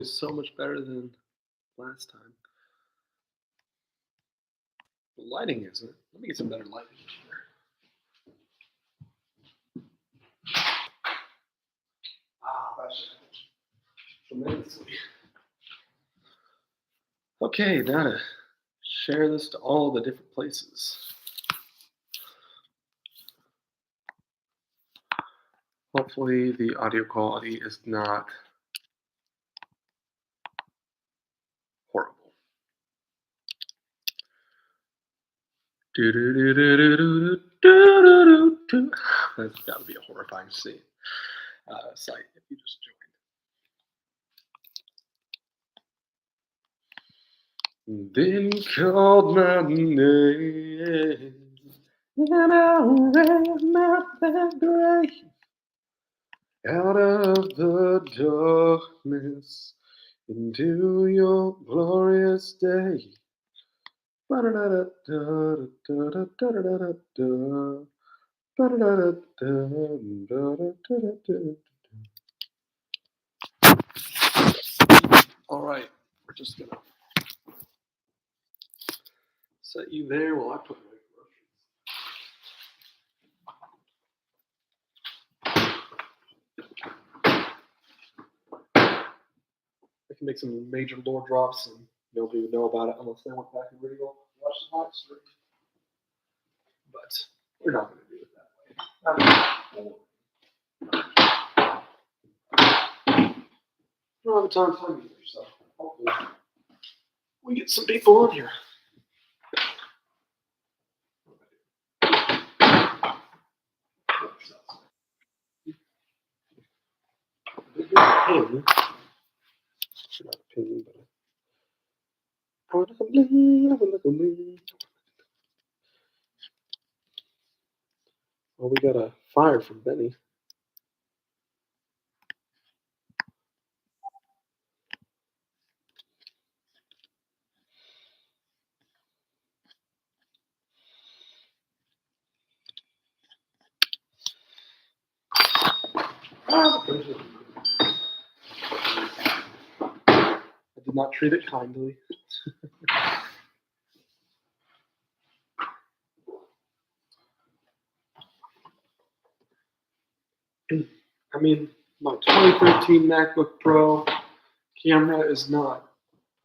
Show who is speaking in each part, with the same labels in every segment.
Speaker 1: It's so much better than last time. The lighting isn't. Let me get some better lighting here. That's tremendously. Okay, now to share this to all the different places. Hopefully the audio quality is not horrible. That's got to be a horrifying site if you just joined. Then you called my name, and I ran out that grave, out of the darkness into your glorious day. All right, we're just gonna set you there while I put my commercials. I can make some major lore drops and nobody would know about it unless they went back and really watch the live stream. But we're not going to do it that way. I don't have a ton of time either, so hopefully we get some people on here. Not a pin, but well, we got a fire from Benny. I did not treat it kindly. I mean, my 2013 MacBook Pro camera is not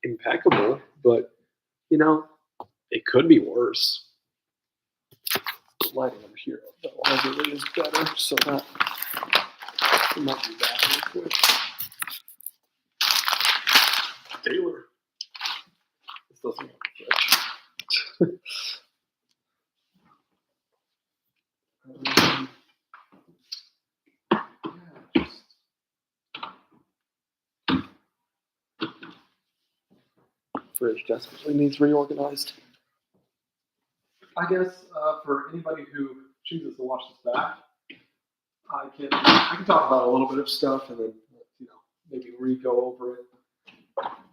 Speaker 1: impeccable, but you know, it could be worse. The lighting over here, though, arguably is better, so that I might do that real quick. Taylor, this doesn't look good. Fridge desperately needs reorganized. I guess for anybody who chooses to watch this back, I can talk about a little bit of stuff and then maybe re-go over it.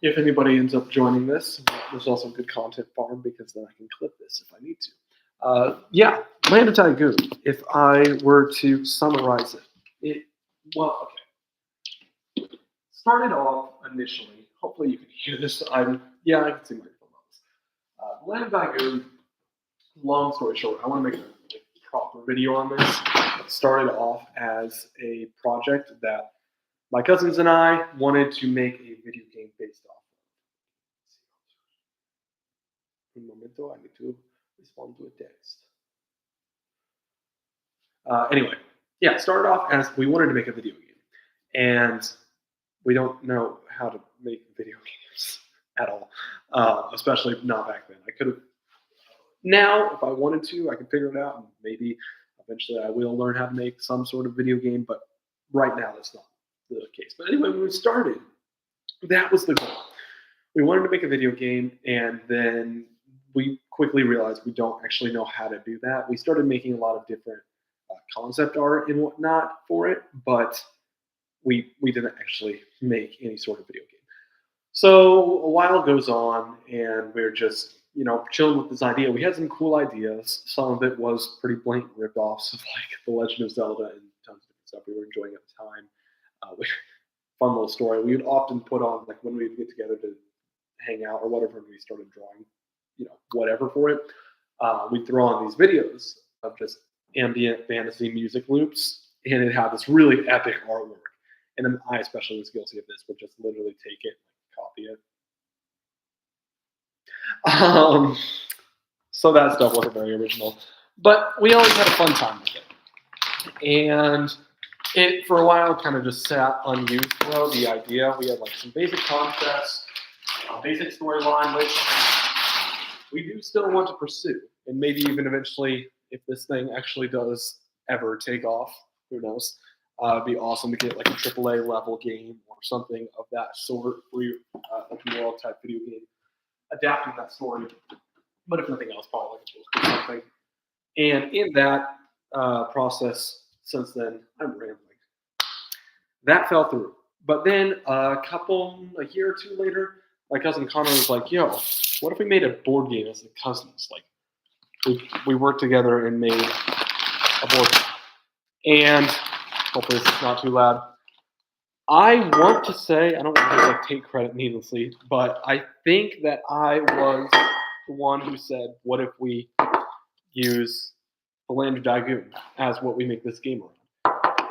Speaker 1: If anybody ends up joining this, there's also a good content farm because then I can clip this if I need to. Land of Tygoon. If I were to summarize it, started off initially. Hopefully you can hear this. I can see my phones. Land of Tygoon. Long story short, I want to make a proper video on this. It started off as a project that my cousins and I wanted to make a video game based off of. Un momento, I need to respond to a text. It started off as we wanted to make a video game, and we don't know how to make video games at all, especially not back then. I could have. Now, if I wanted to, I could figure it out, and maybe eventually I will learn how to make some sort of video game, but right now that's not the case. But anyway, when we started, that was the goal. We wanted to make a video game, and then we quickly realized we don't actually know how to do that. We started making a lot of different concept art and whatnot for it, but we didn't actually make any sort of video game. So a while goes on, and we're just chilling with this idea. We had some cool ideas. Some of it was pretty blatant ripoffs of like The Legend of Zelda and tons of different stuff we were enjoying at the time. fun little story. We would often put on, like, when we'd get together to hang out or whatever, and we started drawing, whatever for it. We'd throw on these videos of just ambient fantasy music loops, and it had this really epic artwork. And then I especially was guilty of this, would just literally take it and copy it. So that stuff wasn't very original, but we always had a fun time with it. And it, for a while, kind of just sat unused, though. The idea, we had like some basic concepts, a basic storyline, which we do still want to pursue. And maybe even eventually, if this thing actually does ever take off, who knows? It'd be awesome to get like a AAA level game or something of that sort, free open world type video game, adapting that story. But if nothing else, probably like a something. And in that process, since then, I'm rambling. That fell through. But then a year or two later, my cousin Connor was like, "Yo, what if we made a board game as the cousins? Like, we worked together and made a board game." And hopefully it's not too loud. I want to say, I don't want to like take credit needlessly, but I think that I was the one who said, "What if we use the Land of Dagoon as what we make this game around?"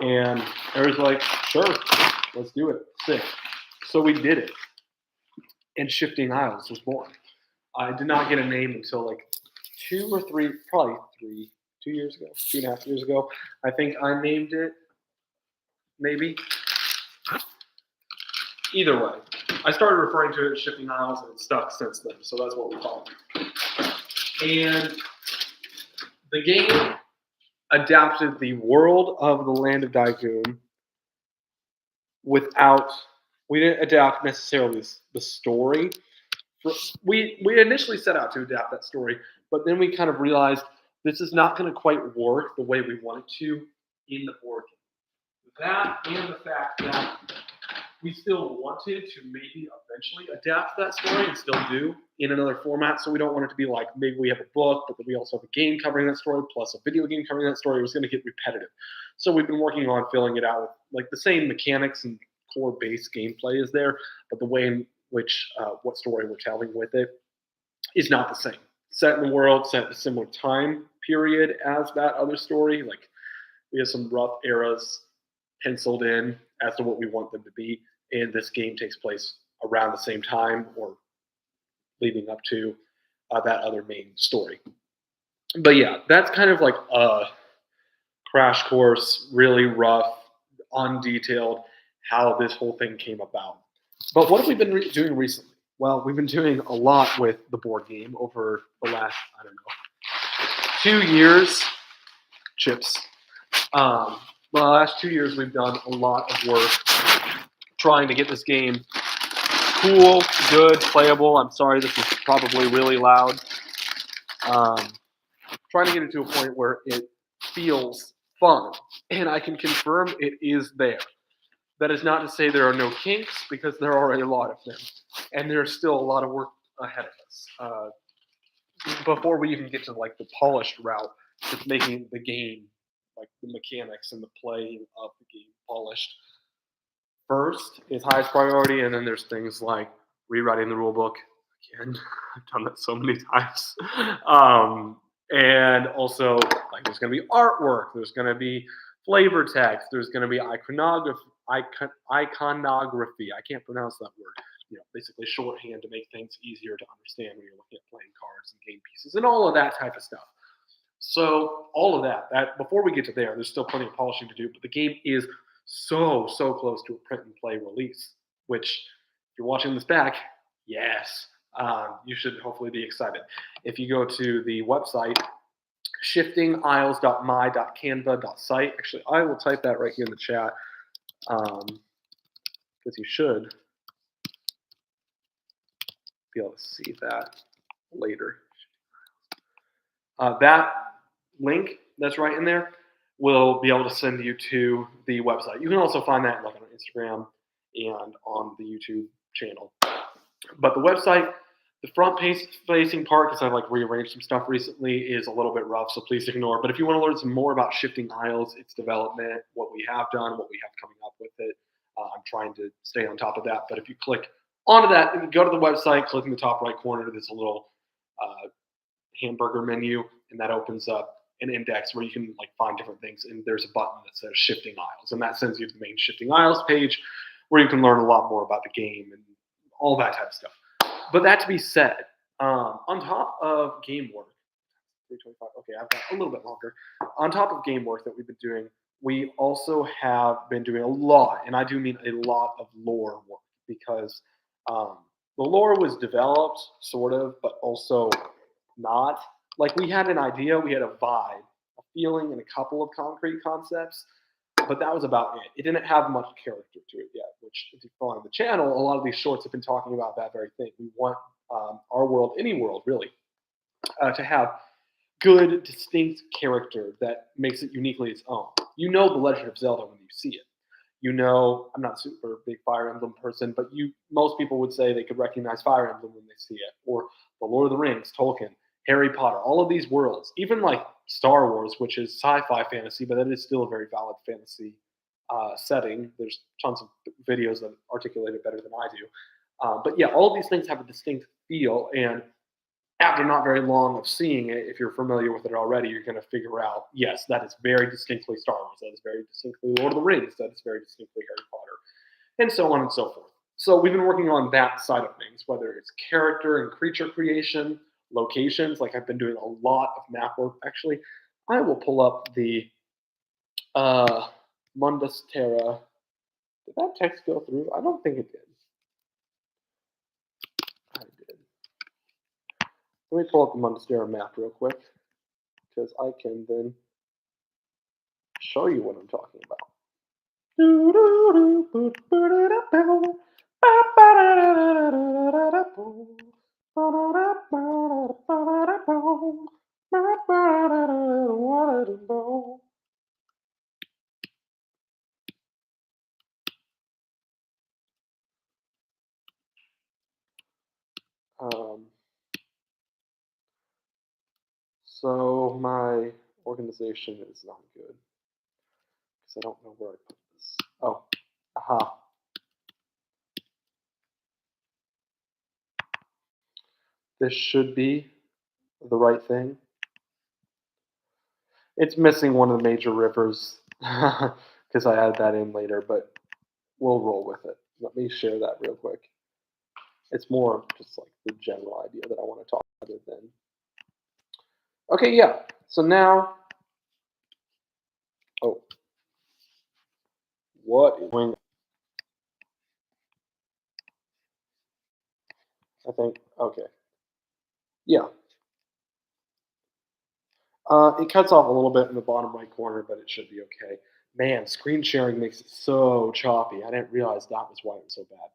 Speaker 1: And I was like, "Sure, let's do it. Sick." So we did it. And Shifting Isles was born. I did not get a name until like 2 years ago, 2.5 years ago. I think I named it, maybe. Either way, I started referring to it as Shifting Isles, and it's stuck since then. So that's what we call it. And the game adapted the world of the Land of Dagoon we didn't adapt necessarily the story. We initially set out to adapt that story, but then we kind of realized this is not going to quite work the way we want it to in the board game. That and the fact that we still wanted to maybe eventually adapt that story and still do in another format. So we don't want it to be like maybe we have a book, but then we also have a game covering that story plus a video game covering that story. It was going to get repetitive. So we've been working on filling it out with like the same mechanics and core base gameplay is there, but the way in which what story we're telling with it is not the same. Set in the world, set in a similar time period as that other story. Like we have some rough eras penciled in as to what we want them to be. And this game takes place around the same time or leading up to that other main story. But yeah, that's kind of like a crash course, really rough, undetailed, how this whole thing came about. But what have we been doing recently? Well, we've been doing a lot with the board game over the last, 2 years. Chips. The last 2 years, we've done a lot of work trying to get this game cool, good, playable. I'm sorry, this is probably really loud. Trying to get it to a point where it feels fun, and I can confirm it is there. That is not to say there are no kinks, because there are a lot of them, and there's still a lot of work ahead of us. Before we even get to like the polished route, just making the game, like the mechanics and the playing of the game polished first is highest priority, and then there's things like rewriting the rule book. Again, I've done that so many times. And also, like, there's going to be artwork, there's going to be flavor text, there's going to be iconography. I can't pronounce that word. Basically shorthand to make things easier to understand when you're looking at playing cards and game pieces and all of that type of stuff. So all of that before we get to there's still plenty of polishing to do, but the game is so close to a print and play release, which if you're watching this back, yes, you should hopefully be excited. If you go to the website, shiftingisles.my.canva.site, actually, I will type that right here in the chat, because you should be able to see that later. That link that's right in there will be able to send you to the website. You can also find that like on Instagram and on the YouTube channel. But the website, the front-facing part, because I've like rearranged some stuff recently, is a little bit rough, so please ignore. But if you want to learn some more about Shifting Isles, its development, what we have done, what we have coming up with it, I'm trying to stay on top of that. But if you click onto that and you go to the website, click in the top right corner, there's a little hamburger menu, and that opens up an index where you can like find different things. And there's a button that says Shifting Isles, and that sends you to the main Shifting Isles page, where you can learn a lot more about the game and all that type of stuff. But that to be said, on top of game work, 325. Okay, I've got a little bit longer. On top of game work that we've been doing, we also have been doing a lot, and I do mean a lot of lore work, because the lore was developed sort of, but also not. Like, we had an idea, we had a vibe, a feeling, and a couple of concrete concepts, but that was about it. It didn't have much character to it yet, which, if you follow the channel, a lot of these shorts have been talking about that very thing. We want our world, any world really, to have good, distinct character that makes it uniquely its own. You know The Legend of Zelda when you see it. You know, I'm not a super big Fire Emblem person, but most people would say they could recognize Fire Emblem when they see it, or The Lord of the Rings, Tolkien, Harry Potter, all of these worlds, even like Star Wars, which is sci-fi fantasy, but that is still a very valid fantasy setting. There's tons of videos that articulate it better than I do. But yeah, all of these things have a distinct feel, and after not very long of seeing it, if you're familiar with it already, you're going to figure out, yes, that is very distinctly Star Wars, that is very distinctly Lord of the Rings, that is very distinctly Harry Potter, and so on and so forth. So we've been working on that side of things, whether it's character and creature creation, locations, like I've been doing a lot of map work. Actually, I will pull up the Mundus Terra. Did that text go through? I don't think it did. I did. Let me pull up the Mundus Terra map real quick, because I can then show you what I'm talking about. So my organization is not good, because I don't know where I put this. Oh, aha. This should be the right thing. It's missing one of the major rivers, because I added that in later, but we'll roll with it. Let me share that real quick. It's more just like the general idea that I want to talk about it then. Okay, yeah. So now, oh, what is going on? I think, okay. Yeah. It cuts off a little bit in the bottom right corner, but it should be okay. Man, screen sharing makes it so choppy. I didn't realize that was why it was so bad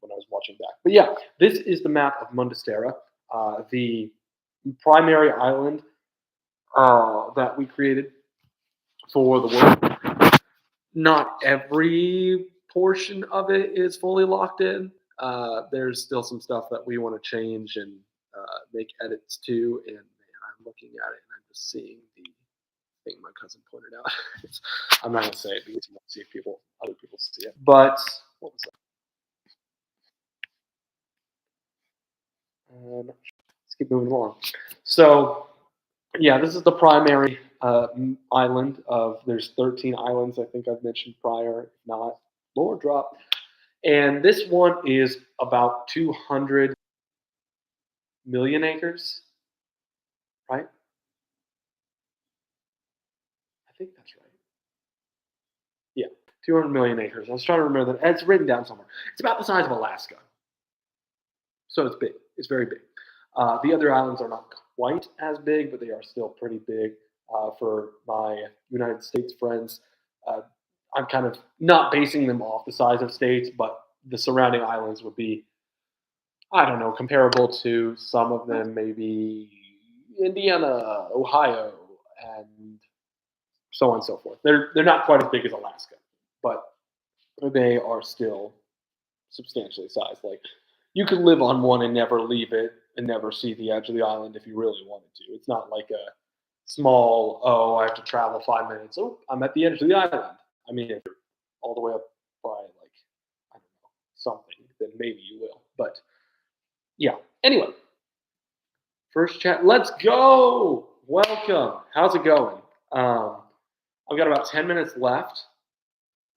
Speaker 1: when I was watching back. But yeah, this is the map of Mundus Terra, the primary island that we created for the world. Not every portion of it is fully locked in. There's still some stuff that we want to change and make edits to, and man, I'm looking at it and I'm just seeing the thing my cousin pointed out. I'm not gonna say it because you want to see if other people see it. But what was that? Let's keep moving along. So yeah, this is the primary island of. There's 13 islands I think I've mentioned prior. If not, lore drop. And this one is about 200 million acres, right? I think that's right. Yeah, 200 million acres. I was trying to remember that. It's written down somewhere. It's about the size of Alaska. So it's big. It's very big. The other islands are not quite as big, but they are still pretty big. For my United States friends, I'm kind of not basing them off the size of states, but the surrounding islands would be, I don't know, comparable to some of them, maybe Indiana, Ohio, and so on and so forth. They're not quite as big as Alaska, but they are still substantially sized. Like, you could live on one and never leave it and never see the edge of the island if you really wanted to. It's not like a small, oh, I have to travel 5 minutes. Oh, I'm at the edge of the island. I mean, if you're all the way up by like something, then maybe you will. But yeah. Anyway, first chat. Let's go. Welcome. How's it going? Um, I've got about 10 minutes left,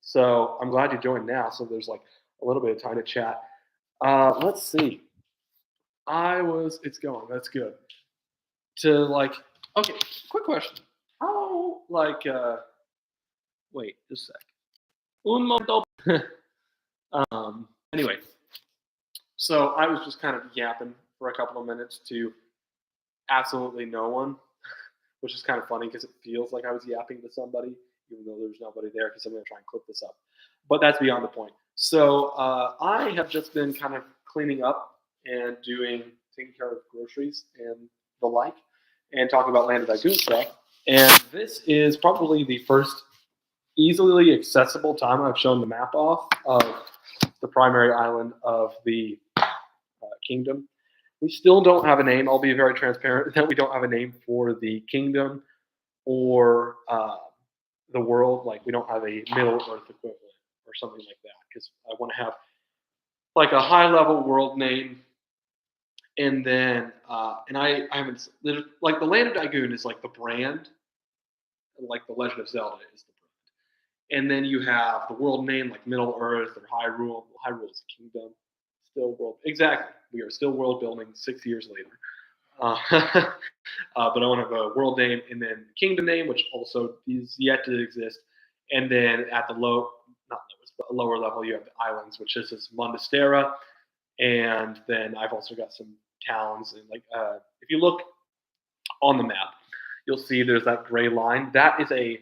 Speaker 1: so I'm glad you joined now. So there's like a little bit of time to chat. Let's see. It's going. That's good. To like, okay, quick question. How, like, wait, just a sec. Un momento. Anyway, so I was just kind of yapping for a couple of minutes to absolutely no one, which is kind of funny because it feels like I was yapping to somebody, even though there's nobody there because I'm going to try and clip this up. But that's beyond the point. So I have just been kind of cleaning up and taking care of groceries and the like, and talking about Land of Dragoon stuff. And this is probably the first easily accessible time I've shown the map off of the primary island of the kingdom. We still don't have a name. I'll be very transparent that we don't have a name for the kingdom or the world. Like, we don't have a Middle Earth equivalent or something like that, because I want to have like a high level world name. And then and I haven't, like, the Land of Dragoon is like the brand, like the Legend of Zelda is the brand. And then you have the world name like Middle Earth or Hyrule. Hyrule is a kingdom. Still world. Exactly. We are still world building 6 years later. But I want to have a world name and then kingdom name, which also is yet to exist. And then at the not lowest, but lower level, you have the islands, which is Mondostera. And then I've also got some towns. And like, if you look on the map, you'll see there's that gray line. That is a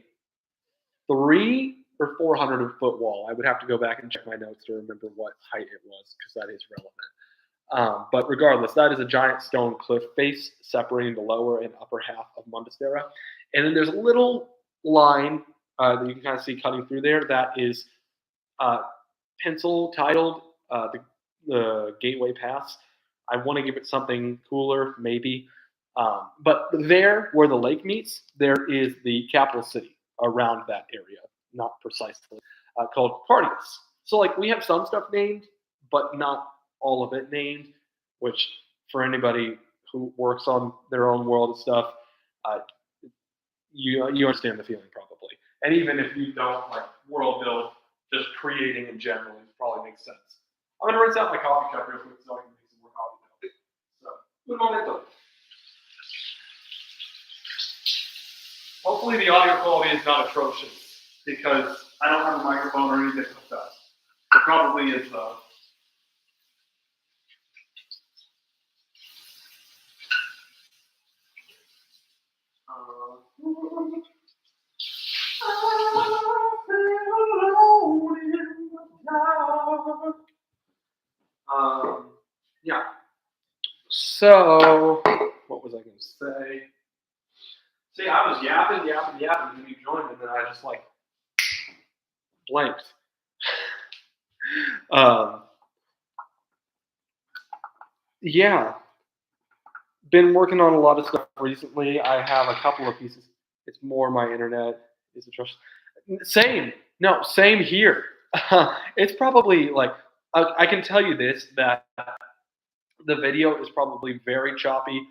Speaker 1: 300 or 400-foot wall. I would have to go back and check my notes to remember what height it was, because that is relevant. But regardless, that is a giant stone cliff face separating the lower and upper half of Mondostera. And then there's a little line that you can kind of see cutting through there that is pencil titled the Gateway Pass. I want to give it something cooler, maybe. But there, where the lake meets, there is the capital city around that area, not precisely, called Cardias. So, like, we have some stuff named, but not all of it named, which, for anybody who works on their own world and stuff, you understand the feeling probably. And even if you don't like world build, just creating in general probably makes sense. I'm gonna rinse out my coffee cup real quick so I can make some more coffee. So, un momento. Hopefully the audio quality is not atrocious, because I don't have a microphone or anything like that. It probably is though. Yeah. So, what was I going to say? See, I was yapping, and you joined, and then I just like blanked. Yeah. Been working on a lot of stuff recently. I have a couple of pieces. It's more my internet is atrocious. Same. No, same here. It's probably like, I can tell you this, that the video is probably very choppy,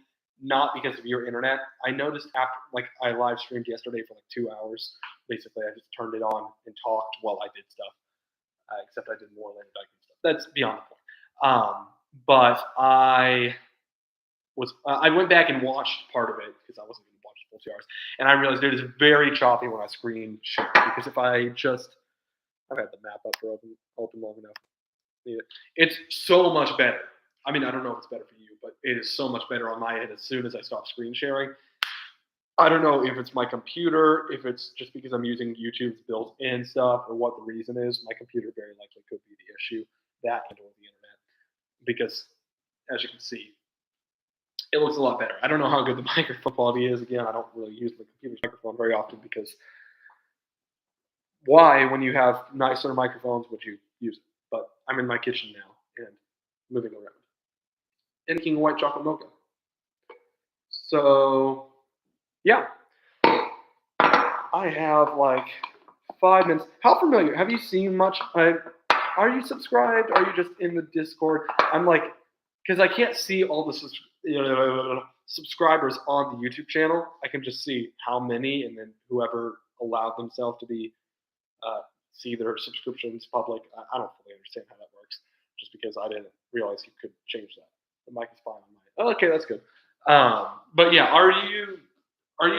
Speaker 1: not because of your internet. I noticed after, like, I live streamed yesterday for like 2 hours. Basically, I just turned it on and talked while I did stuff. Except I did more Land of Dragoon stuff. That's beyond the point. But I went back and watched part of it because I wasn't going to watch the full 2 hours, and I realized it is very choppy when I screen share, because if I've had the map up for open long enough. It's so much better. I mean, I don't know if it's better for you, but it is so much better on my end as soon as I stop screen sharing. I don't know if it's my computer, if it's just because I'm using YouTube's built-in stuff, or what the reason is. My computer very likely could be the issue, that and or the internet, because as you can see, it looks a lot better. I don't know how good the microphone quality is. Again, I don't really use the computer's microphone very often, because why, when you have nicer microphones, would you use it? But I'm in my kitchen now and moving around. And making white chocolate mocha. So, yeah. I have like 5 minutes. How familiar? Have you seen much? are you subscribed? Are you just in the Discord? I'm like, because I can't see all the subscribers on the YouTube channel. I can just see how many, and then whoever allowed themselves to be see their subscriptions public. I don't fully understand how that works, just because I didn't realize you could change that. The mic is fine on mine. Oh, okay, that's good. But yeah, are you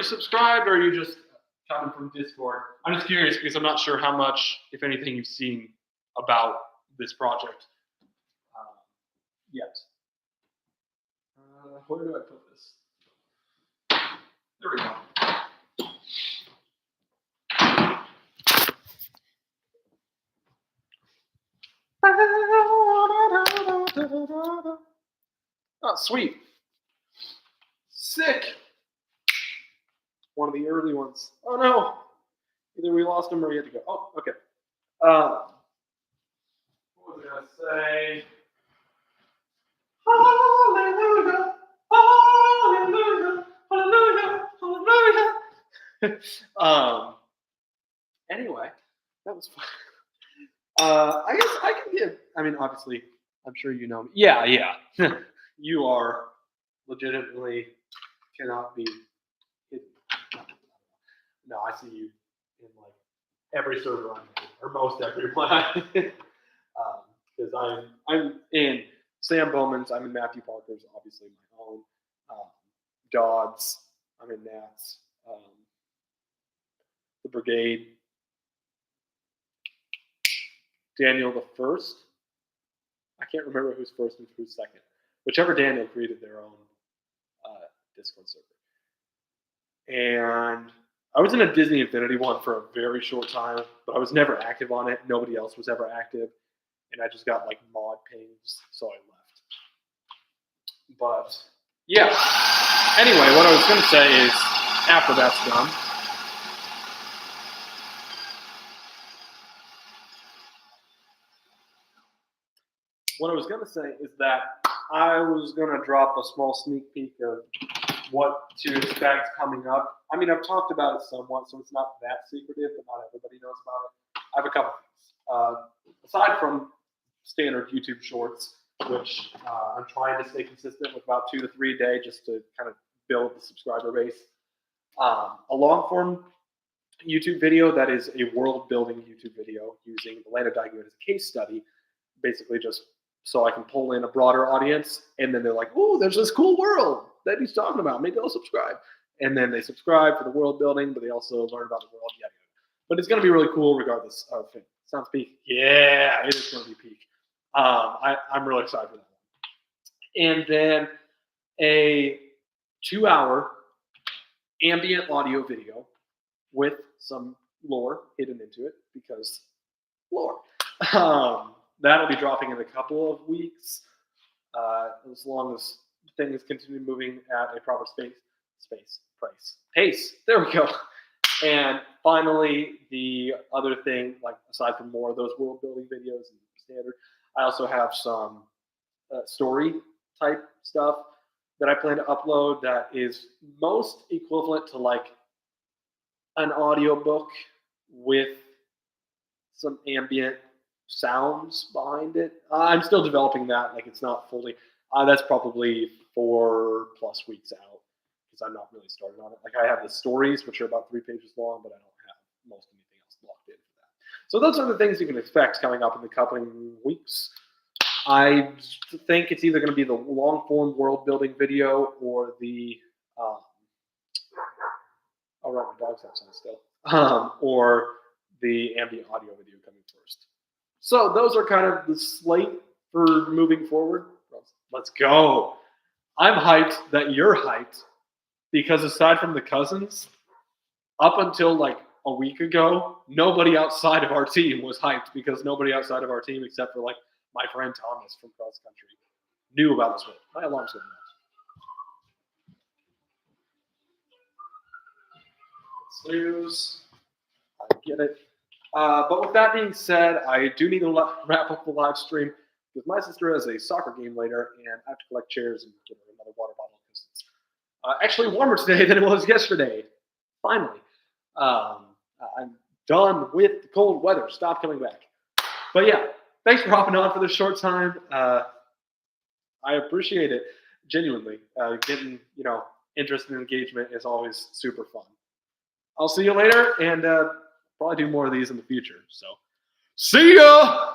Speaker 1: subscribed, or are you just coming from Discord? I'm just curious because I'm not sure how much, if anything, you've seen about this project yet. Where do I put this? There we go. Oh, sweet. Sick. One of the early ones. Oh no. Either we lost him or he had to go. Oh, okay. What was I going to say? Hallelujah. Hallelujah. Hallelujah. Hallelujah. Anyway, that was fun. I guess I can give. I mean, obviously, I'm sure you know me. Yeah. You are legitimately cannot be hidden. No, I see you in like every server I'm in, or most everyone. Because I'm in Sam Bowman's. I'm in Matthew Parker's. Obviously, my own. Dodd's. I'm in Nat's. The Brigade. Daniel the First. I can't remember who's first and who's second. Whichever Daniel created their own Discord server. And I was in a Disney Infinity one for a very short time, but I was never active on it. Nobody else was ever active. And I just got like mod pings, so I left. But yeah. Anyway, what I was going to say is, after that's done, what I was going to say is that I was going to drop a small sneak peek of what to expect coming up. I mean, I've talked about it somewhat, so it's not that secretive, but not everybody knows about it. I have a couple things. Aside from standard YouTube shorts, which I'm trying to stay consistent with about 2 to 3 a day just to kind of build the subscriber base. A long-form YouTube video that is a world-building YouTube video using the Land of Daigyu as a case study, basically just so I can pull in a broader audience, and then they're like, "Oh, there's this cool world that he's talking about. Maybe I'll subscribe." And then they subscribe for the world building, but they also learn about the world. Yeah. But it's going to be really cool regardless of it. Sounds peak. Yeah, it is going to be peak. I'm really excited for that one. And then a 2-hour ambient audio video with some lore hidden into it, because lore. That'll be dropping in a couple of weeks, as long as things continue moving at a proper pace. There we go. And finally, the other thing, like aside from more of those world building videos and standard, I also have some story type stuff that I plan to upload that is most equivalent to like an audiobook with some ambient sounds behind it. I'm still developing that. Like, it's not fully. That's probably 4+ weeks out, because I'm not really started on it. Like, I have the stories, which are about 3 pages long, but I don't have most anything else locked in for that. So those are the things you can expect coming up in the coming weeks. I think it's either going to be the long-form world-building video or the I'll write my dog's outside still, or the ambient audio video coming first. So those are kind of the slate for moving forward. Let's go. I'm hyped that you're hyped, because aside from the cousins, up until like a week ago, nobody outside of our team was hyped, because nobody outside of our team, except for like my friend Thomas from cross country, knew about this world. My alarm's going off. Snooze. I get it. But with that being said, I do need to wrap up the live stream, because my sister has a soccer game later, and I have to collect chairs and get her another water bottle, because it's actually warmer today than it was yesterday. Finally. I'm done with the cold weather. Stop coming back. But yeah, thanks for hopping on for this short time. I appreciate it genuinely. Getting interest and engagement is always super fun. I'll see you later, and probably do more of these in the future. So, see ya.